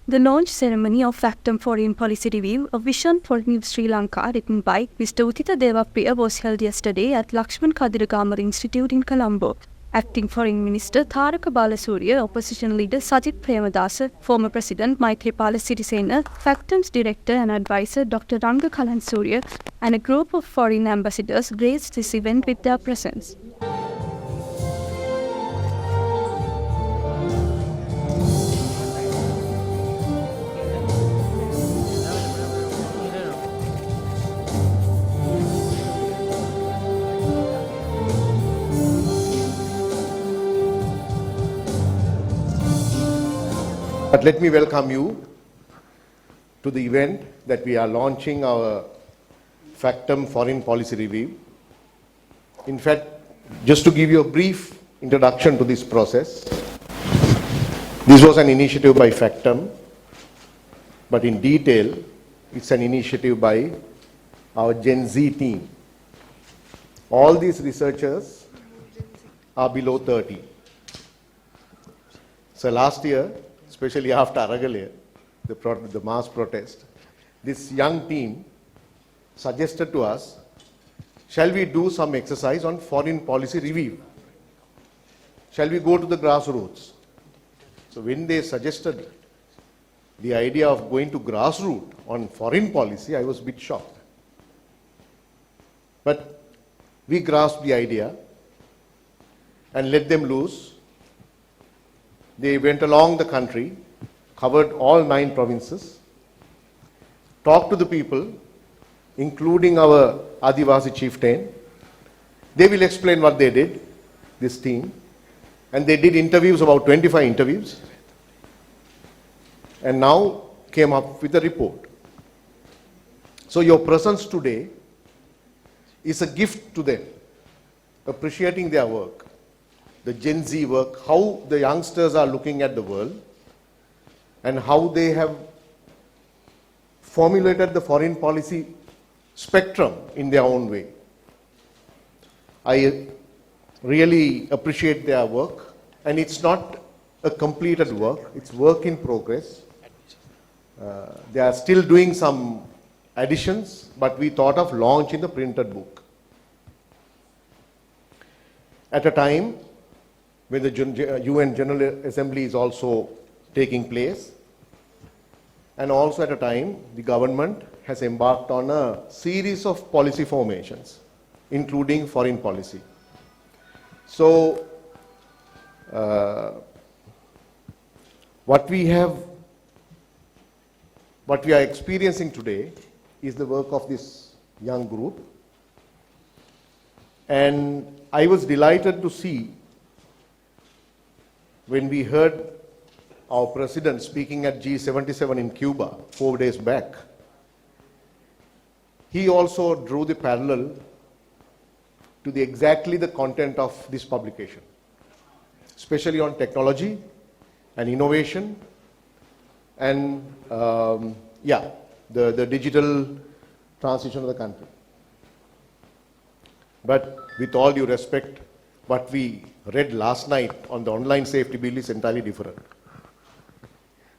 The launch ceremony of Factum Foreign Policy Review, a vision for New Sri Lanka written by Mr. Uthita Devapriya was held yesterday at Lakshman Kadiragamar Institute in Colombo. Acting Foreign Minister Tharaka Balasurya, Opposition Leader Sajit Premadasa, former President Maithripala Sirisena, Factum's Director and Advisor Dr. Ranga Kalansurya, and a group of foreign ambassadors graced this event with their presence. But let me welcome you to the event that we are launching our Factum Foreign Policy Review. In fact, just to give you a brief introduction to this process, this was an initiative by Factum, but in detail, it's an initiative by our Gen Z team. All these researchers are below 30. So last year, especially after Aragalaya, the mass protest, this young team suggested to us, shall we do some exercise on foreign policy review? Shall we go to the grassroots? So when they suggested the idea of going to grassroots on foreign policy, I was a bit shocked. But we grasped the idea and let them loose. They went along the country, covered all 9 provinces, talked to the people, including our Adivasi chieftain. They will explain what they did, this team. And they did interviews, about 25 interviews, and now came up with a report. So your presence today is a gift to them, appreciating their work, the Gen Z work, how the youngsters are looking at the world, and how they have formulated the foreign policy spectrum in their own way. I really appreciate their work, and it's not a completed work, it's work in progress. They are still doing some additions, but we thought of launching the printed book. At a time when the UN General Assembly is also taking place, and also at a time the government has embarked on a series of policy formations, including foreign policy. So what we are experiencing today is the work of this young group, and I was delighted to see when we heard our president speaking at G77 in Cuba 4 days back. He also drew the parallel to exactly the content of this publication, especially on technology and innovation and the digital transition of the country. But with all due respect, what we read last night on the online safety bill is entirely different.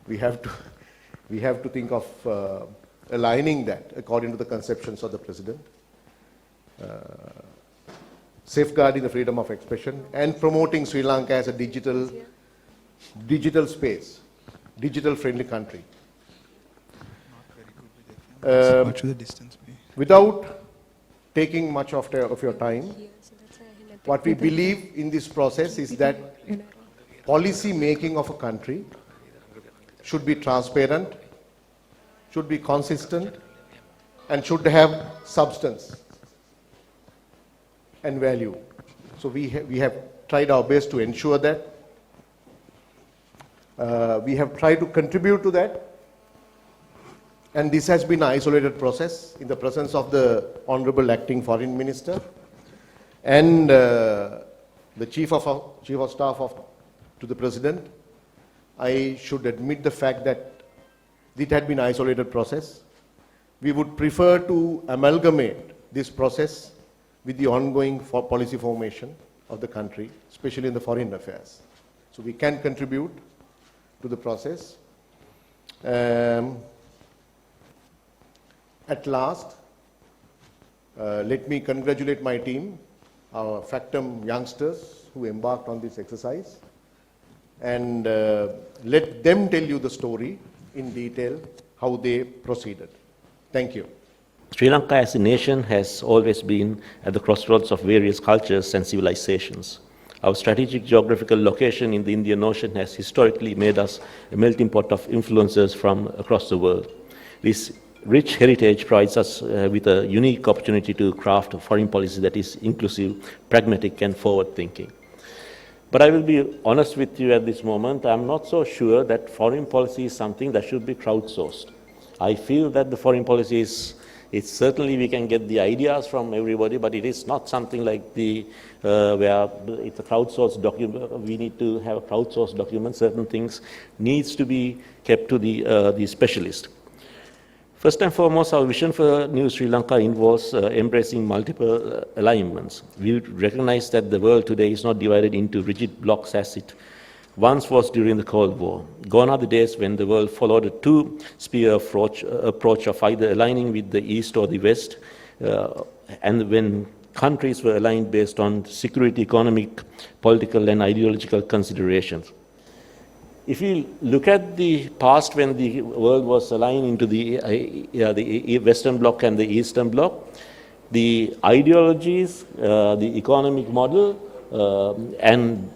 We have to think of aligning that according to the conceptions of the president, safeguarding the freedom of expression and promoting Sri Lanka as a digital space, digital friendly country. What should the distance be? Without taking much of your time, what we believe in this process is that policy making of a country should be transparent, should be consistent, and should have substance and value. So we have tried our best to ensure that. We have tried to contribute to that. And this has been an isolated process in the presence of the Honorable Acting Foreign Minister and the Chief of Staff to the President. I should admit the fact that it had been an isolated process. We would prefer to amalgamate this process with the ongoing policy formation of the country, especially in the foreign affairs. So we can contribute to the process. At last, let me congratulate my team, our Factum youngsters who embarked on this exercise, and let them tell you the story in detail, how they proceeded. Thank you. Sri Lanka as a nation has always been at the crossroads of various cultures and civilizations. Our strategic geographical location in the Indian Ocean has historically made us a melting pot of influencers from across the world. This rich heritage provides us with a unique opportunity to craft a foreign policy that is inclusive, pragmatic, and forward-thinking. But I will be honest with you at this moment, I'm not so sure that foreign policy is something that should be crowdsourced. I feel that the foreign policy is, it's certainly we can get the ideas from everybody, but it is not something like the where it's a crowdsourced document. We need to have a crowdsourced document. Certain things needs to be kept to the specialist. First and foremost, our vision for New Sri Lanka involves embracing multiple alignments. We recognize that the world today is not divided into rigid blocks as it once was during the Cold War. Gone are the days when the world followed a two-spear approach of either aligning with the East or the West, and when countries were aligned based on security, economic, political, and ideological considerations. If you look at the past when the world was aligned into the Western Bloc and the Eastern Bloc, the ideologies, the economic model, and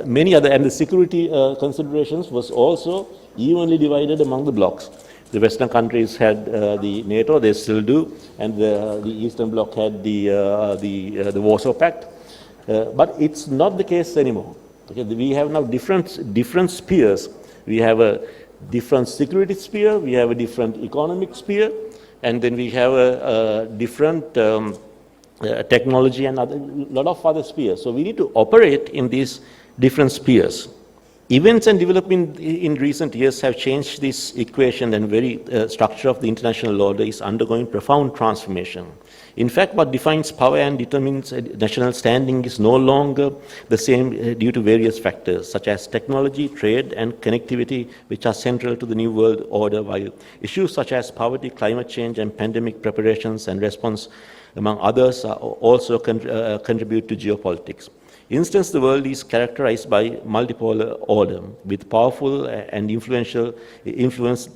many other, and the security considerations was also evenly divided among the blocs. The Western countries had the NATO, they still do, and the Eastern Bloc had the Warsaw Pact. But it's not the case anymore. Okay, we have now different spheres. We have a different security sphere, we have a different economic sphere, and then we have a different technology and a lot of other spheres. So we need to operate in these different spheres. Events and development in recent years have changed this equation, and very structure of the international order is undergoing profound transformation. In fact, what defines power and determines national standing is no longer the same due to various factors, such as technology, trade, and connectivity, which are central to the new world order, while issues such as poverty, climate change, and pandemic preparations and response, among others, also contribute to geopolitics. Instance, the world is characterized by multipolar order, with powerful and influence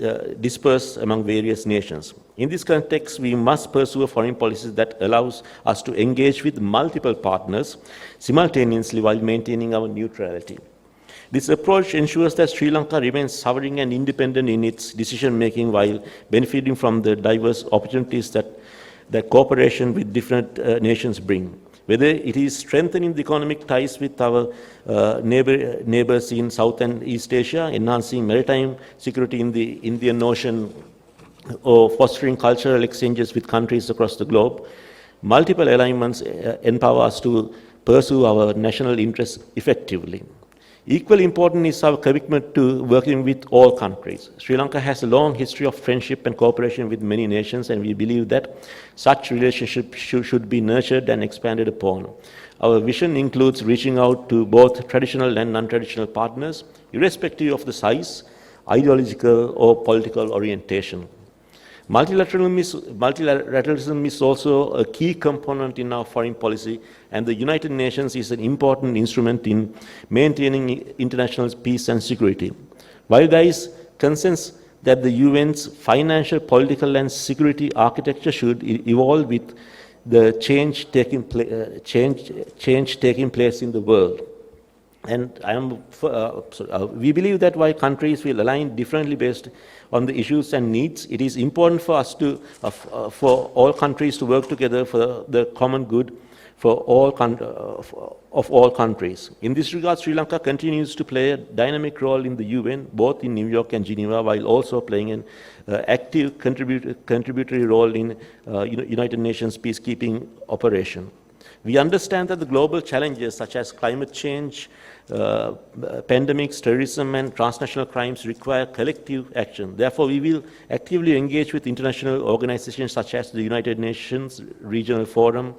dispersed among various nations. In this context, we must pursue a foreign policy that allows us to engage with multiple partners simultaneously while maintaining our neutrality. This approach ensures that Sri Lanka remains sovereign and independent in its decision-making while benefiting from the diverse opportunities that cooperation with different nations bring. Whether it is strengthening the economic ties with our neighbors in South and East Asia, enhancing maritime security in the Indian Ocean, or fostering cultural exchanges with countries across the globe, multiple alignments empower us to pursue our national interests effectively. Equally important is our commitment to working with all countries. Sri Lanka has a long history of friendship and cooperation with many nations, and we believe that such relationships should be nurtured and expanded upon. Our vision includes reaching out to both traditional and non-traditional partners, irrespective of the size, ideological, or political orientation. Multilateralism is also a key component in our foreign policy, and the United Nations is an important instrument in maintaining international peace and security. While there is consensus that the UN's financial, political, and security architecture should evolve with the change taking place in the world. And we believe that while countries will align differently based on the issues and needs, it is important for us to, for all countries to work together for the common good for of all countries. In this regard, Sri Lanka continues to play a dynamic role in the UN, both in New York and Geneva, while also playing an active contributory role in United Nations peacekeeping operation. We understand that the global challenges such as climate change, pandemics, terrorism, and transnational crimes require collective action. Therefore, we will actively engage with international organizations such as the United Nations Regional Forum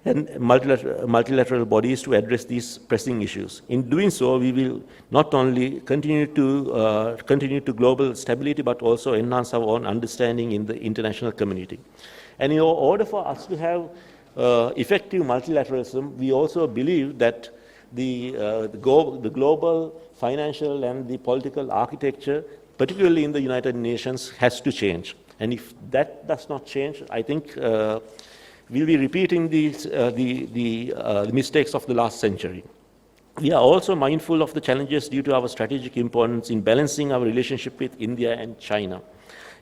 and multilateral bodies to address these pressing issues. In doing so, we will not only continue to global stability, but also enhance our own understanding in the international community. And in order for us to have effective multilateralism, we also believe that the global financial and the political architecture, particularly in the United Nations, has to change. And if that does not change, I think we'll be repeating the mistakes of the last century. We are also mindful of the challenges due to our strategic importance in balancing our relationship with India and China.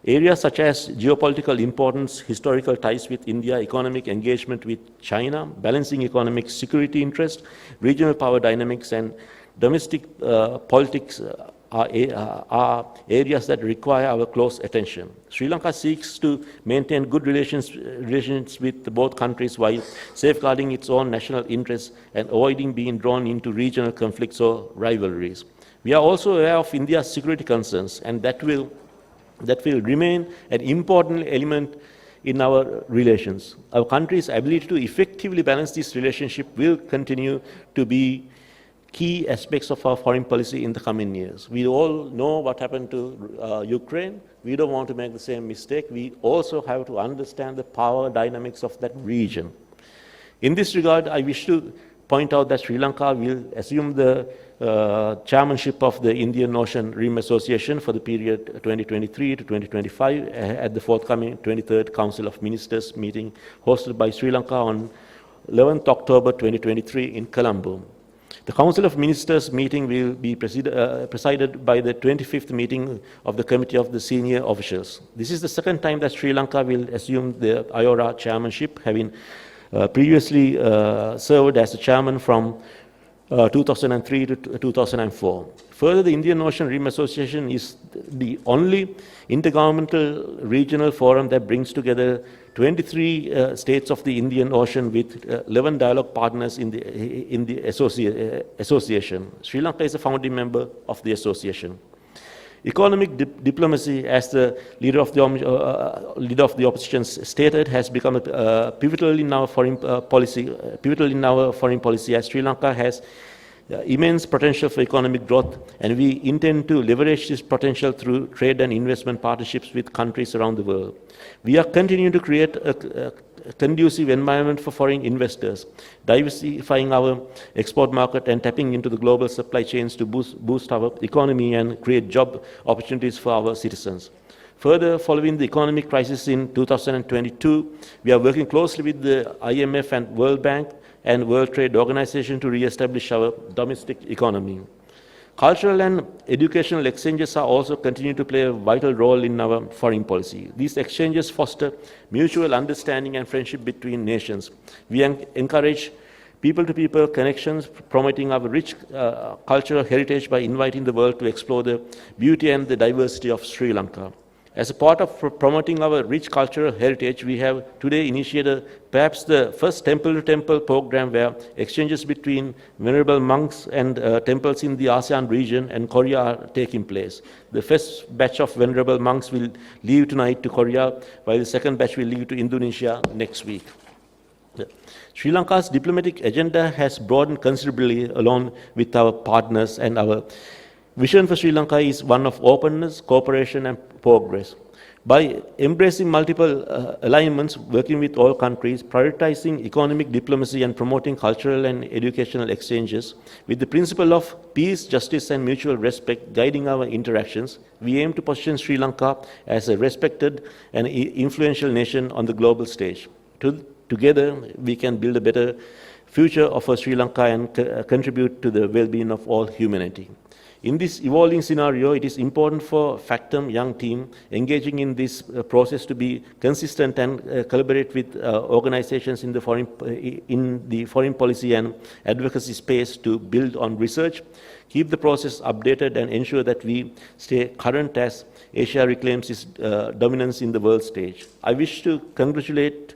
Areas such as geopolitical importance, historical ties with India, economic engagement with China, balancing economic security interest, regional power dynamics, and domestic politics are areas that require our close attention. Sri Lanka seeks to maintain good relations with both countries while safeguarding its own national interests and avoiding being drawn into regional conflicts or rivalries. We are also aware of India's security concerns, and that will remain an important element in our relations. Our country's ability to effectively balance this relationship will continue to be key aspects of our foreign policy in the coming years. We all know what happened to Ukraine. We don't want to make the same mistake. We also have to understand the power dynamics of that region. In this regard, I wish to point out that Sri Lanka will assume the chairmanship of the Indian Ocean Rim Association for the period 2023 to 2025 at the forthcoming 23rd Council of Ministers meeting hosted by Sri Lanka on 11th October 2023 in Colombo. The Council of Ministers meeting will be presided by the 25th meeting of the Committee of the Senior Officials. This is the second time that Sri Lanka will assume the IORA chairmanship, having previously served as the chairman from 2003 to 2004. Further, the Indian Ocean Rim Association is the only intergovernmental regional forum that brings together 23 states of the Indian Ocean with 11 dialogue partners in the association. Sri Lanka is a founding member of the association. Economic diplomacy, as the leader of the opposition stated, has become pivotal in our foreign policy. As Sri Lanka has immense potential for economic growth, and we intend to leverage this potential through trade and investment partnerships with countries around the world. We are continuing to create a conducive environment for foreign investors, diversifying our export market and tapping into the global supply chains to boost our economy and create job opportunities for our citizens. Further, following the economic crisis in 2022, we are working closely with the IMF and World Bank and World Trade Organization to re-establish our domestic economy. Cultural and educational exchanges are also continuing to play a vital role in our foreign policy. These exchanges foster mutual understanding and friendship between nations. We encourage people-to-people connections, promoting our rich cultural heritage by inviting the world to explore the beauty and the diversity of Sri Lanka. As a part of promoting our rich cultural heritage, we have today initiated perhaps the first temple-to-temple program where exchanges between venerable monks and temples in the ASEAN region and Korea are taking place. The first batch of venerable monks will leave tonight to Korea, while the second batch will leave to Indonesia next week. Sri Lanka's diplomatic agenda has broadened considerably along with our partners, and our vision for Sri Lanka is one of openness, cooperation, and progress. By embracing multiple alignments, working with all countries, prioritizing economic diplomacy, and promoting cultural and educational exchanges, with the principle of peace, justice, and mutual respect guiding our interactions, we aim to position Sri Lanka as a respected and influential nation on the global stage. Together, we can build a better future of Sri Lanka and contribute to the well-being of all humanity. In this evolving scenario, it is important for Factum young team engaging in this process to be consistent and collaborate with organizations in the foreign policy and advocacy space to build on research, keep the process updated, and ensure that we stay current as Asia reclaims its dominance in the world stage. I wish to congratulate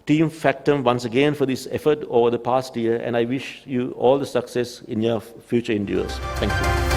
Team Factum once again for this effort over the past year, and I wish you all the success in your future endeavors. Thank you.